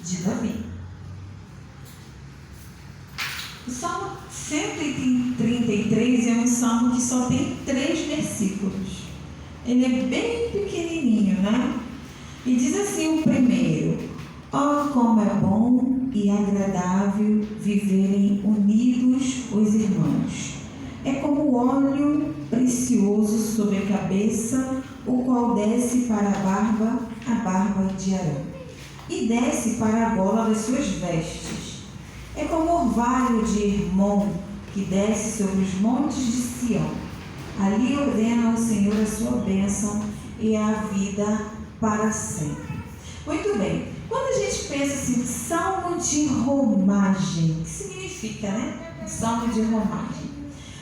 de Davi. O Salmo 133 é um salmo que só tem 3 versículos. Ele é bem pequenininho, né? E diz assim o primeiro: ó, como é bom e agradável viverem unidos os irmãos. É como óleo precioso sobre a cabeça, o qual desce para a barba de Arão, e desce para a gola das suas vestes. É como o orvalho de Hermon, que desce sobre os montes de Sião. Ali ordena ao Senhor a sua bênção e a vida para sempre. Muito bem. Quando a gente pensa assim, salmo de romagem, o que significa, né? Salmo de romagem.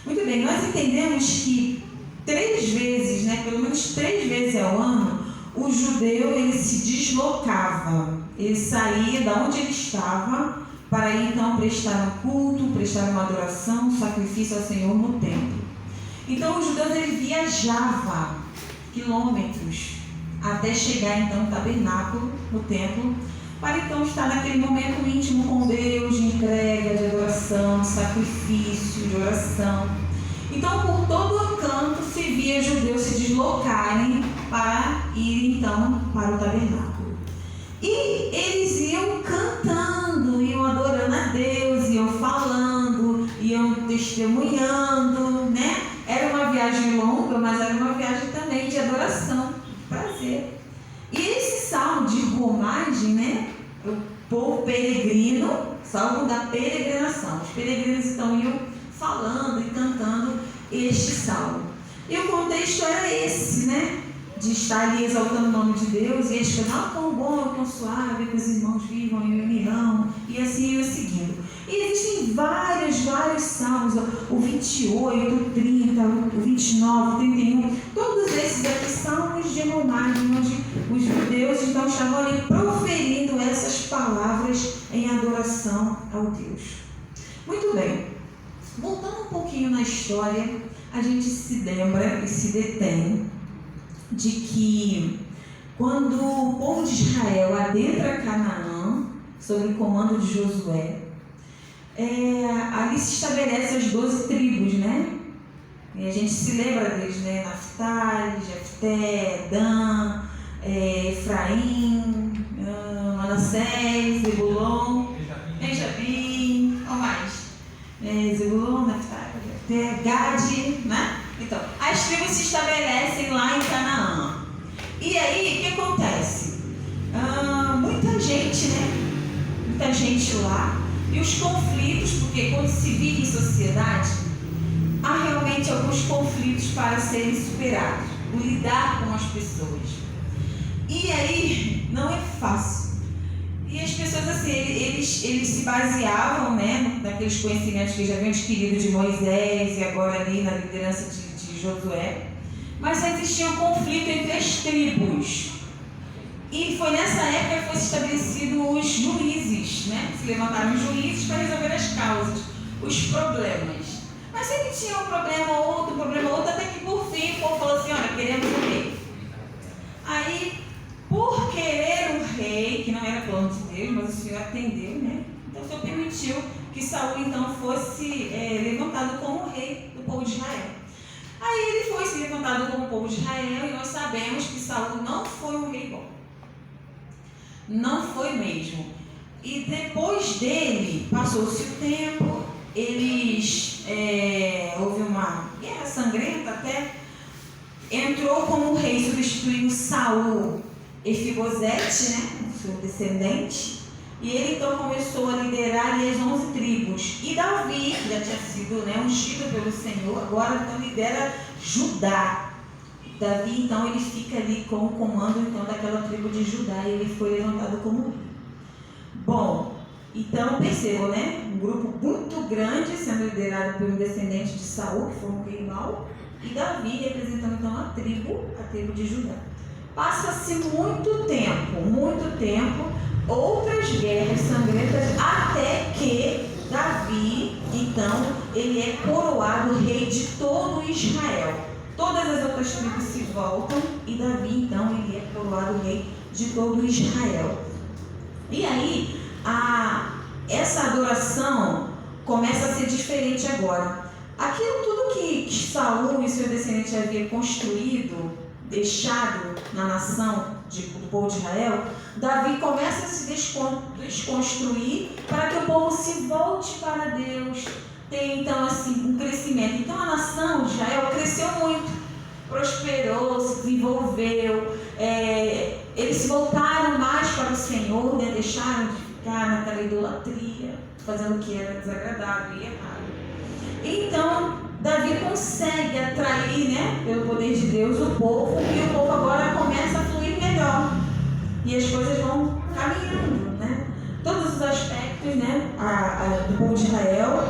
Muito bem, nós entendemos que 3 vezes, né? Pelo menos 3 vezes ao ano, o judeu ele se deslocava. Ele saía de onde ele estava para ir então prestar um culto, prestar uma adoração, um sacrifício ao Senhor no templo. Então o judeu ele viajava quilômetros até chegar então no tabernáculo, no templo, para então estar naquele momento íntimo com Deus, de entrega, de adoração, de sacrifício, de oração. Então por todo o canto se via judeus se deslocarem para ir então para o tabernáculo. E eles iam cantando, iam adorando a Deus, iam falando, iam testemunhando, né? Era uma viagem longa, mas era uma viagem também de adoração, de prazer. E esse salmo de romagem, né? O povo peregrino, salmo da peregrinação. Os peregrinos então iam falando e cantando este salmo. E o contexto era esse, né? De estar ali exaltando o nome de Deus, e eles falam, quão bom, quão suave que os irmãos vivam em união, e assim ia seguindo. E existem vários salmos, o 28, o 30, o 29, o 31, todos esses aqui salmos de romagem, onde os judeus então estavam ali proferindo essas palavras em adoração ao Deus. Muito bem, voltando um pouquinho na história, a gente se lembra e se detém de que quando o povo de Israel adentra Canaã, sob o comando de Josué, ali se estabelecem as 12 tribos, né? E a gente se lembra deles, né? Naftali, Jefté, Dan, Efraim, Manassés, Zebulon, Benjamim, qual mais? Zebulon, Naftali, Jefté, Gade, né? Então, as tribos se estabelecem lá em Canaã. E aí, o que acontece? Muita gente, né? Muita gente lá. E os conflitos, porque quando se vive em sociedade, há realmente alguns conflitos para serem superados. O lidar com as pessoas. E aí, não é fácil. E as pessoas, assim, eles se baseavam, né, naqueles conhecimentos que já haviam adquirido de Moisés e agora ali na liderança de Josué. Mas existia um conflito entre as tribos. E foi nessa época que foram estabelecidos os juízes, né? Se levantaram os juízes para resolver as causas, os problemas. Mas sempre tinha um problema ou outro, até que por fim o povo falou assim, olha, queremos um rei. Aí, por querer um rei, que não era plano de Deus, mas o Senhor atendeu, né? Então o Senhor permitiu que Saul então fosse levantado como rei do povo de Israel. Aí ele foi se levantado como povo de Israel, e nós sabemos que Saul não foi um rei bom. Não foi mesmo. E depois dele, passou-se o tempo, houve uma guerra sangrenta até, entrou como rei, substituiu Saul, Efibosete, né, seu descendente, e ele então começou a liderar ali as 11 tribos. E Davi, que já tinha sido, né, ungido pelo Senhor, agora então lidera Judá. Davi, então, ele fica ali com o comando então, daquela tribo de Judá, e ele foi levantado como rei. Bom, então percebam, né? Um grupo muito grande sendo liderado por um descendente de Saul, que foi um rei mau, e Davi representando então a tribo de Judá. Passa-se muito tempo, outras guerras sangrentas, até que Davi, então, ele é coroado rei de todo Israel. Todas as outras tribos se voltam e Davi, então, ele é coroado rei de todo Israel. E aí, essa adoração começa a ser diferente agora. Aquilo tudo que Saul e seu descendente havia construído, deixado na nação do povo de Israel, Davi começa a se desconstruir para que o povo se volte para Deus. Tem então assim um crescimento. Então a nação de Israel cresceu muito, prosperou, se desenvolveu. Eles se voltaram mais para o Senhor, né? Deixaram de ficar naquela idolatria, fazendo o que era desagradável e errado. Então Davi consegue atrair, né, pelo poder de Deus, o povo, e o povo agora começa a fluir melhor. E as coisas vão caminhando, né? Todos os aspectos, né, do povo de Israel,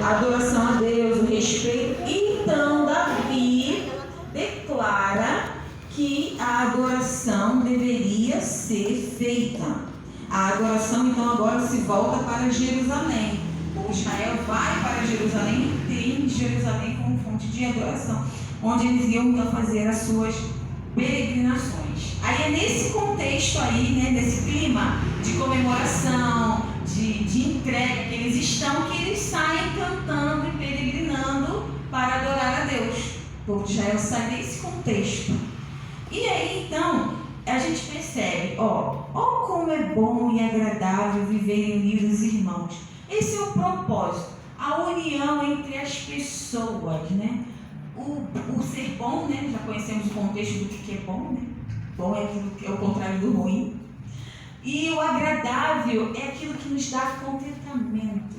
a adoração a Deus, o respeito. Então Davi declara que a adoração deveria ser feita. A adoração então agora se volta para Jerusalém. O Israel vai para Jerusalém e tem Jerusalém como fonte de adoração, onde eles iam então fazer as suas peregrinações. Aí é nesse contexto aí, né, nesse clima de comemoração, de entrega que eles estão, que eles saem cantando e peregrinando para adorar a Deus. O povo de Israel sai desse contexto. E aí então a gente percebe, ó como é bom e agradável viverem unidos irmãos. Esse é o propósito, a união entre as pessoas, né? O ser bom, né? Já conhecemos o contexto do que é bom, né? Bom é aquilo que é o contrário do ruim. E o agradável é aquilo que nos dá contentamento,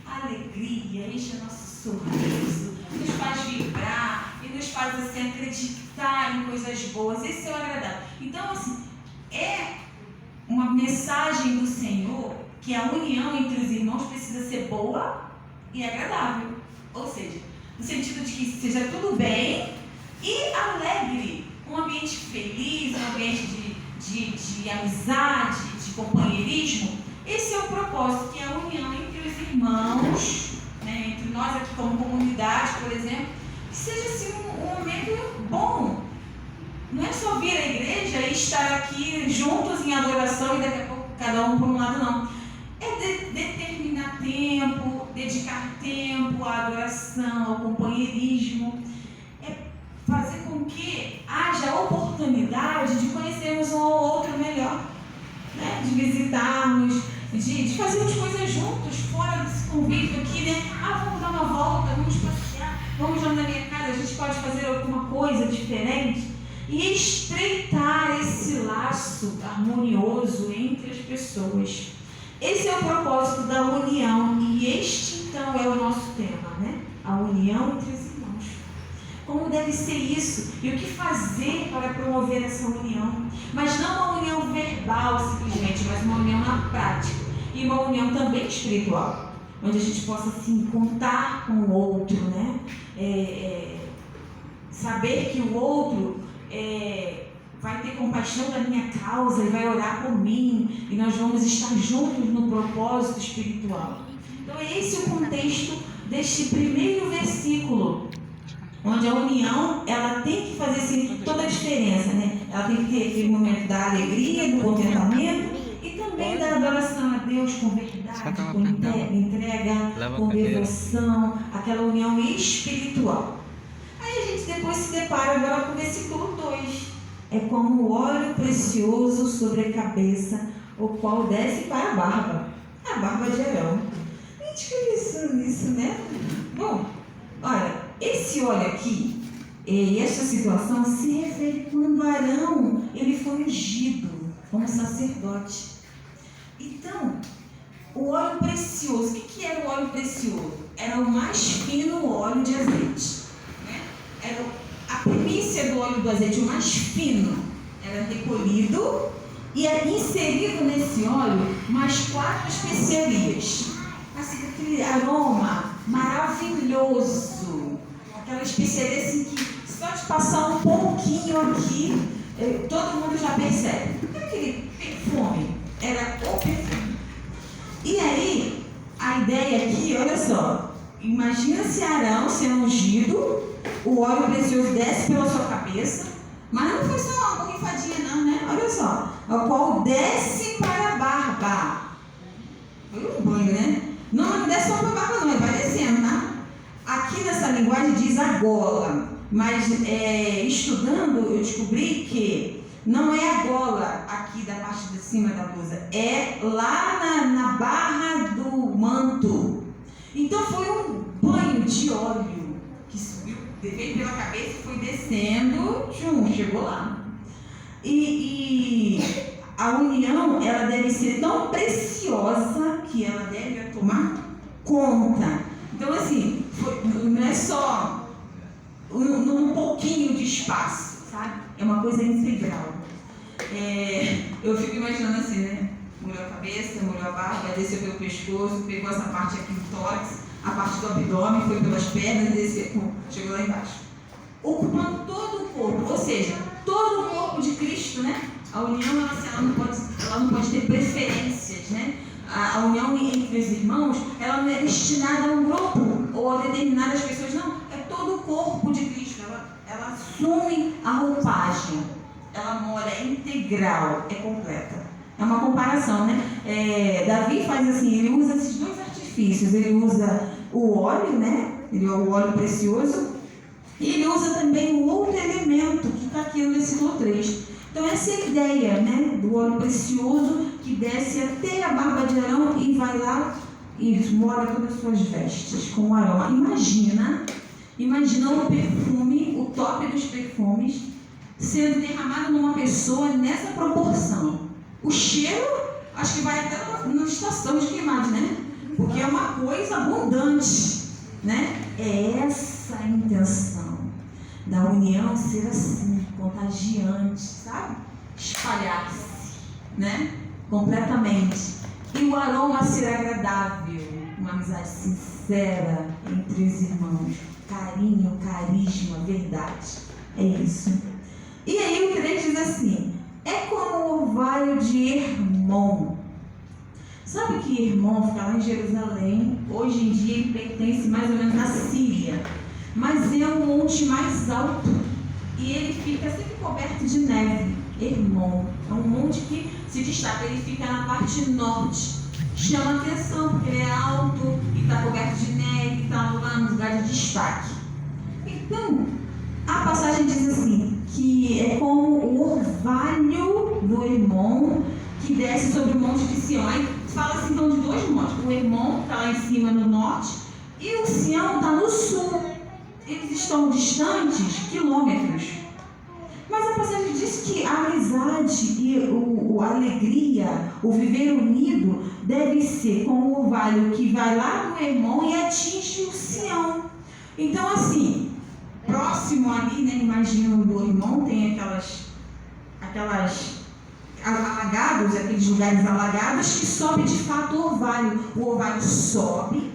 alegria, enche o nosso sorriso, nos faz vibrar e nos faz assim acreditar em coisas boas. Esse é o agradável. Então, assim, é uma mensagem do Senhor que a união entre os irmãos precisa ser boa e agradável. Ou seja, no sentido de que seja tudo bem e alegre, um ambiente feliz, um ambiente de amizade, de companheirismo. Esse é o propósito, que é a união entre os irmãos, né, entre nós aqui como comunidade, por exemplo, que seja assim um momento bom. Não é só vir à igreja e estar aqui juntos em adoração e daqui a pouco cada um por um lado, não. É determinar tempo, dedicar tempo à adoração, ao companheirismo. É fazer com que haja a oportunidade de conhecermos um ao outro melhor, né? De visitarmos, de fazermos coisas juntos, fora desse convívio aqui, né? Vamos dar uma volta, vamos passear, vamos lá na minha casa, a gente pode fazer alguma coisa diferente e estreitar esse laço harmonioso entre as pessoas. Esse é o propósito da união, e este então é o nosso tema, né? A união entre os irmãos. Como deve ser isso? E o que fazer para promover essa união? Mas não uma união verbal simplesmente, mas uma união na prática. E uma união também espiritual, onde a gente possa assim contar com o outro, né? Saber que o outro vai ter compaixão da minha causa e vai orar por mim, e nós vamos estar juntos no propósito espiritual. Então é esse o contexto deste primeiro versículo, onde a união, ela tem que fazer assim, toda a diferença, né? Ela tem que ter aquele momento da alegria, do contentamento e também da adoração a Deus com verdade, com entrega, com devoção, aquela união espiritual. Aí a gente depois se depara agora com o versículo 2. É como o óleo precioso sobre a cabeça, o qual desce para a barba de Arão. A gente pensou nisso, né? Bom, olha, esse óleo aqui, essa situação se refere quando Arão ele foi ungido como sacerdote. Então, o óleo precioso, o que era o óleo precioso? Era o mais fino óleo de azeite, né? Era a primícia do óleo do azeite, o mais fino, era recolhido e é inserido nesse óleo mais 4 especiarias. Assim, aquele aroma maravilhoso, aquela especiaria assim que só de passar um pouquinho aqui, todo mundo já percebe. Aquele perfume, era o perfume. E aí, a ideia aqui, olha só, imagina se Arão sendo ungido, o óleo precioso desce pela sua cabeça, mas não foi só uma borrifadinha não, né? Olha só, o qual desce para a barba. Foi um banho, né? Não desce só pra barba não, ele vai descendo, tá? Aqui nessa linguagem diz a gola, mas estudando eu descobri que não é a gola aqui da parte de cima da blusa, é lá na barra do manto. Então foi um banho de óleo que subiu, veio pela cabeça e foi descendo, chegou lá. E a união, ela deve ser tão preciosa que ela deve tomar conta. Então, assim, não é só num pouquinho de espaço, sabe? É uma coisa integral. Eu fico imaginando assim, né? Molhou a cabeça, molhou a barba, desceu pelo pescoço, pegou essa parte aqui do tórax, a parte do abdômen, foi pelas pernas, desceu, chegou lá embaixo. Ocupando todo o corpo, ou seja, todo o corpo de Cristo, né? A união, ela não pode ter preferências, né? A união entre os irmãos, ela não é destinada a um grupo ou a determinadas pessoas, não. É todo o corpo de Cristo. Ela assume a roupagem. Ela mora, é integral, é completa. É uma comparação, né? Davi faz assim, ele usa esses dois artifícios. Ele usa o óleo, né? O óleo precioso. E ele usa também um outro elemento que está aqui no versículo 3. Então essa é a ideia, né, do óleo precioso que desce até a barba de Arão e vai lá e molha todas as suas vestes com o aroma. Imagina o perfume, o top dos perfumes, sendo derramado numa pessoa nessa proporção. O cheiro, acho que vai até na estação de queimados, né? Porque é uma coisa abundante, né? É essa a intenção da união ser assim, contagiante, sabe? Espalhar-se, né? Completamente. E o aroma ser agradável, uma amizade sincera entre os irmãos, carinho, carisma, verdade. É isso. E aí o 3 diz assim: é como o orvalho de Hermon. Sabe que Hermon fica lá em Jerusalém? Hoje em dia ele pertence mais ou menos à Síria. Mas é um monte mais alto e ele fica sempre coberto de neve. Hermon é um monte que se destaca, ele fica na parte norte. Chama atenção porque ele é alto e está coberto de neve, está lá no lugar de destaque. Então, a passagem diz assim, que é como o orvalho do Hermon que desce sobre o monte de Sião. Aí fala-se então de dois montes. O Hermon está lá em cima no norte e o Sião está no sul. Eles estão distantes quilômetros. Mas a passagem diz que a amizade e a alegria, o viver unido, deve ser como o orvalho que vai lá do Hermon e atinge o Sião. Então, assim, próximo ali, né, imagino do Hermon, tem aquelas alagados, aqueles lugares alagados que sobe de fato o orvalho. O orvalho sobe,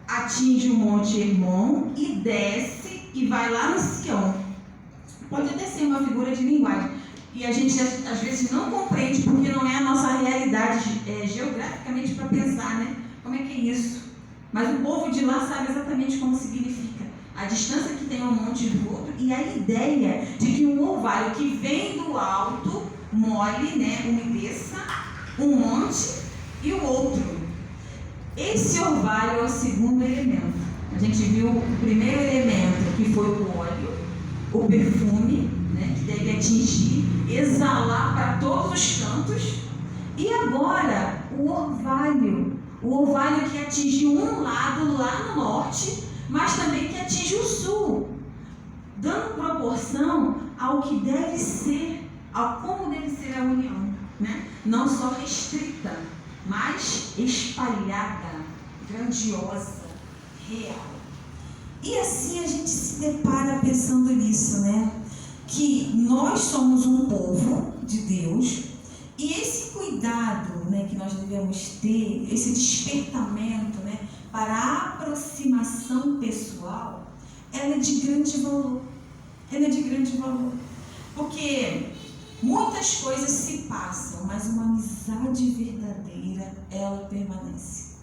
atinge o monte Hermon e desce e vai lá no Sião. Pode até ser uma figura de linguagem. E a gente às vezes não compreende porque não é a nossa realidade geograficamente para pensar, né? Como é que é isso? Mas o povo de lá sabe exatamente como significa. A distância que tem um monte do outro e a ideia de que um orvalho que vem do alto molhe, né, umedeça um monte e o outro. Esse orvalho é o segundo elemento. A gente viu o primeiro elemento, que foi o óleo, o perfume, né, que deve atingir, exalar para todos os cantos. E agora, o orvalho que atinge um lado lá no norte, mas também que atinge o sul, dando proporção ao que deve ser, ao como deve ser a união, né? Não só restrita, mas espalhada, grandiosa, real. E assim a gente se depara pensando nisso, né? Que nós somos um povo de Deus e esse cuidado, né, que nós devemos ter, esse despertamento, né, para a aproximação pessoal, ela é de grande valor. Ela é de grande valor. Porque muitas coisas se passam, mas uma amizade verdadeira, ela permanece.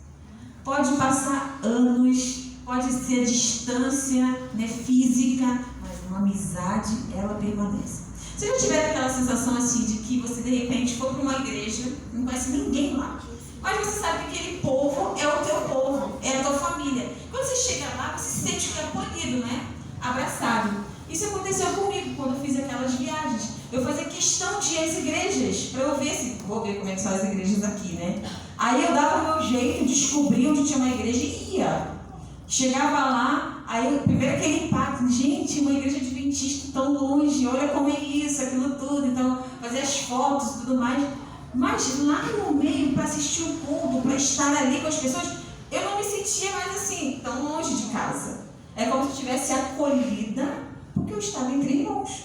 Pode passar anos, pode ser a distância, né, física, mas uma amizade, ela permanece. Vocês já tiveram aquela sensação assim de que você de repente foi para uma igreja, não conhece ninguém lá, mas você sabe que aquele povo é o teu povo, é a tua família. Quando você chega lá, você se sente acolhido, né? Abraçado. Isso aconteceu comigo quando eu fiz aquelas viagens. Eu fazia questão de ir às igrejas, para eu ver se... Vou ver como é que são as igrejas aqui, né? Aí eu dava o meu jeito, descobria onde tinha uma igreja e ia. Chegava lá, aí primeiro aquele impacto, gente, uma igreja adventista tão longe, olha como é isso, aquilo tudo. Então, fazer as fotos e tudo mais. Mas lá no meio, para assistir o culto, para estar ali com as pessoas, eu não me sentia mais assim, tão longe de casa. É como se eu estivesse acolhida, porque eu estava entre irmãos.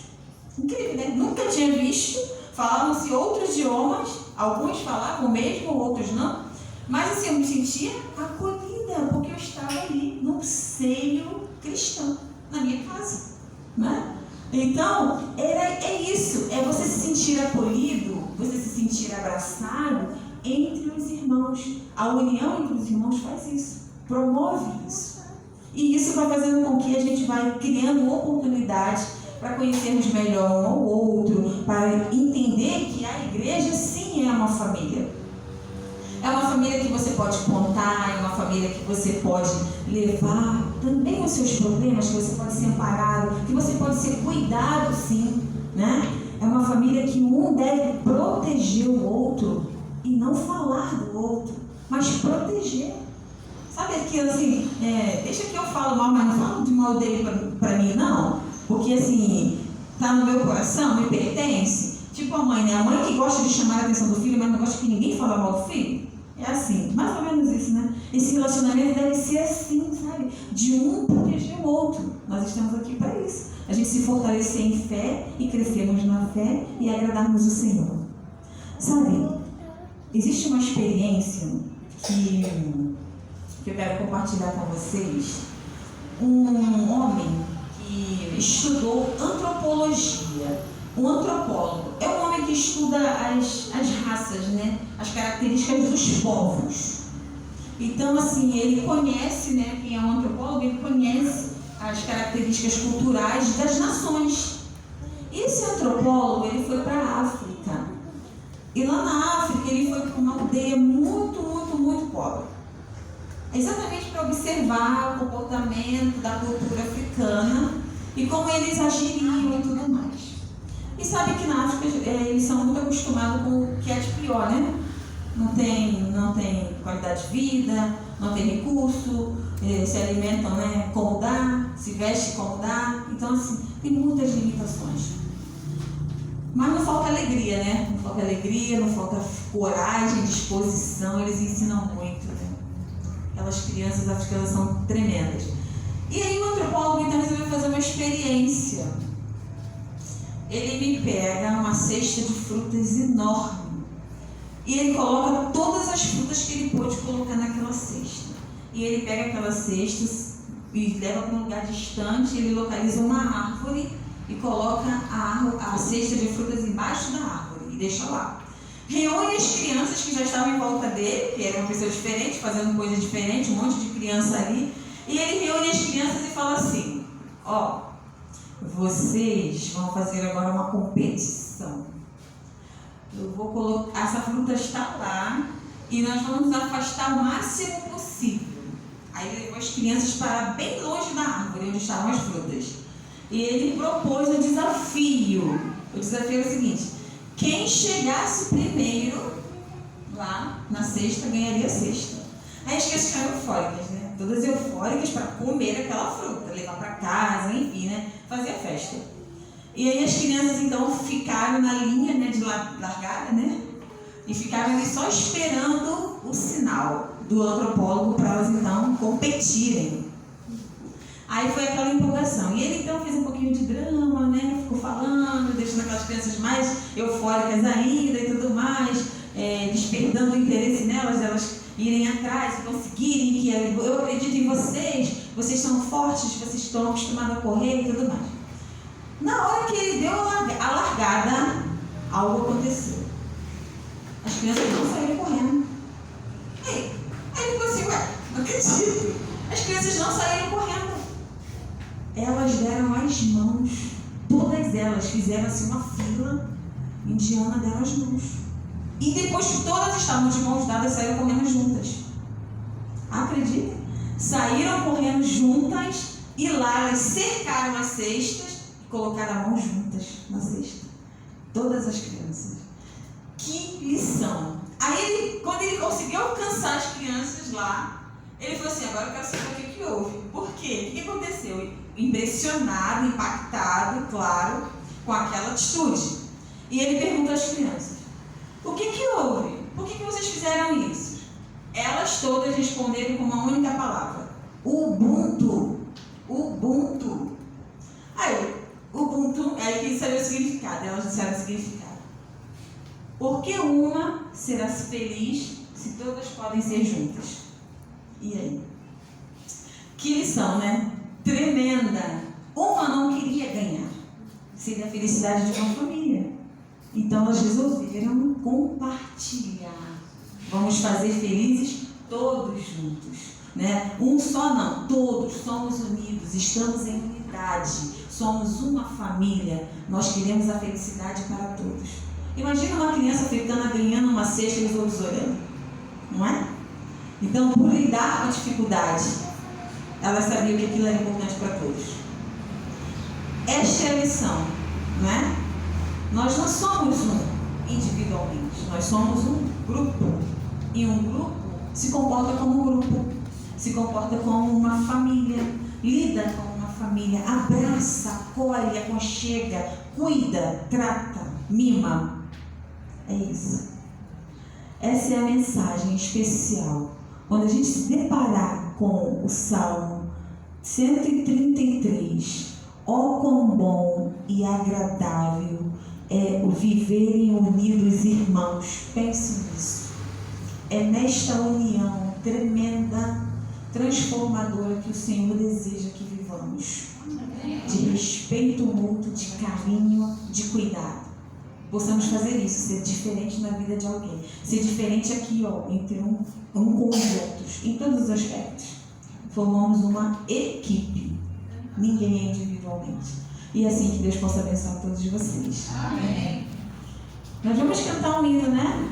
Incrível, né? Nunca tinha visto, falavam-se outros idiomas, alguns falavam mesmo, outros não. Mas assim, eu me sentia acolhida, porque eu estava ali, num seio cristão, na minha casa, né? Então, é isso, é você se sentir acolhido, você se sentir abraçado entre os irmãos. A união entre os irmãos faz isso, promove isso. E isso vai fazendo com que a gente vai criando oportunidades para conhecermos melhor um ao outro, para entender que a igreja sim é uma família. É uma família que você pode contar, é uma família que você pode levar também os seus problemas, que você pode ser amparado, que você pode ser cuidado sim, né? É uma família que um deve proteger o outro e não falar do outro, mas proteger. Sabe aquilo assim, deixa que eu falo mal, mas não falo de mal dele para mim, não. Porque assim, tá no meu coração, me pertence. Tipo a mãe, né? A mãe que gosta de chamar a atenção do filho, mas não gosta que ninguém fale mal do filho. É assim, mais ou menos isso, né? Esse relacionamento deve ser assim, sabe? De um proteger o outro. Nós estamos aqui para isso. A gente se fortalecer em fé e crescermos na fé e agradarmos o Senhor. Sabe, existe uma experiência que eu quero compartilhar com vocês. Um homem que estudou antropologia. Um antropólogo é um homem que estuda as raças, né? As características dos povos. Então, assim, ele conhece, né? Quem é um antropólogo, ele conhece as características culturais das nações. Esse antropólogo, ele foi para a África. E lá na África, ele foi para uma aldeia muito, muito, muito pobre. Exatamente para observar o comportamento da cultura africana e como eles agiriam e tudo mais. E sabe que na África eles são muito acostumados com o que é de pior, né? Não tem qualidade de vida, não tem recurso, se alimentam, né, como dá, se veste como dá. Então, assim, tem muitas limitações. Mas não falta alegria, né? Não falta alegria, não falta coragem, disposição, eles ensinam muito, né? Aquelas crianças africanas são tremendas. E aí o antropólogo então resolveu fazer uma experiência. Ele me pega uma cesta de frutas enorme e ele coloca todas as frutas que ele pôde colocar naquela cesta. E ele pega aquela cesta e leva para um lugar distante, ele localiza uma árvore e coloca a cesta de frutas embaixo da árvore e deixa lá. Reúne as crianças que já estavam em volta dele, que era uma pessoa diferente, fazendo coisa diferente, um monte de criança ali. E ele reúne as crianças e fala assim: ó, vocês vão fazer agora uma competição. Eu vou colocar, essa fruta está lá e nós vamos afastar o máximo possível. Aí ele levou as crianças para bem longe da árvore onde estavam as frutas. E ele propôs um desafio. O desafio era o seguinte: quem chegasse primeiro lá na cesta ganharia a cesta. Aí as crianças ficaram eufóricas, né? Todas eufóricas para comer aquela fruta, levar para casa, enfim, né? Fazer a festa. E aí as crianças então ficaram na linha, né, de largada, né? E ficaram ali só esperando o sinal do antropólogo para elas então competirem. Aí foi aquela empolgação. E ele então fez um pouquinho de drama, né? Ficou falando, deixando aquelas crianças mais eufóricas ainda e tudo mais, despertando o interesse nelas, elas irem atrás e conseguirem, que eu acredito em vocês, vocês são fortes, vocês estão acostumados a correr e tudo mais. Na hora que ele deu a largada, algo aconteceu. As crianças não saíram correndo. Aí ele ficou assim: ué, não acredito. As crianças não saíram correndo. Elas deram as mãos todas elas fizeram assim uma fila indiana deram as mãos. E depois que todas estavam de mãos dadas, saíram correndo juntas. Acredita? Saíram correndo juntas e lá elas cercaram as cestas e colocaram a mão juntas na cesta. Todas as crianças. Que lição! Aí, quando ele conseguiu alcançar as crianças lá, ele falou assim, agora eu quero saber o que houve. Por quê? O que aconteceu? Impressionado, impactado, claro, com aquela atitude. E ele pergunta às crianças, o que houve? Por que vocês fizeram isso? Elas todas responderam com uma única palavra, Ubuntu. Ubuntu. Aí, Ubuntu, aí que ele sabia o significado, elas disseram o significado. Porque uma será feliz se todas podem ser juntas. E aí? Que lição, né? Tremenda. Uma não queria ganhar. Seria a felicidade de uma família. Então elas resolveram compartilhar. Vamos fazer felizes todos juntos. Né? Um só não, todos somos unidos, estamos em unidade. Somos uma família. Nós queremos a felicidade para todos. Imagina uma criança africana ganhando uma cesta e os outros olhando. Não é? Então, por lidar com a dificuldade, ela sabia que aquilo era importante para todos. Esta é a lição, não é? Nós não somos um individualmente, nós somos um grupo. E um grupo se comporta como um grupo, se comporta como uma família, lida como uma família, abraça, acolhe, aconchega, cuida, trata, mima. É isso. Essa é a mensagem especial. Quando a gente se deparar com o Salmo 133, ó quão bom e agradável é o viverem unidos irmãos. Pense nisso. É nesta união tremenda, transformadora que o Senhor deseja que vivamos. De respeito mútuo, de carinho, de cuidado. Possamos fazer isso, ser diferente na vida de alguém. Ser diferente aqui, ó, entre um com os outros, em todos os aspectos. Formamos uma equipe. Ninguém é individualmente. E assim que Deus possa abençoar todos vocês. Amém. Nós vamos cantar um hino, né?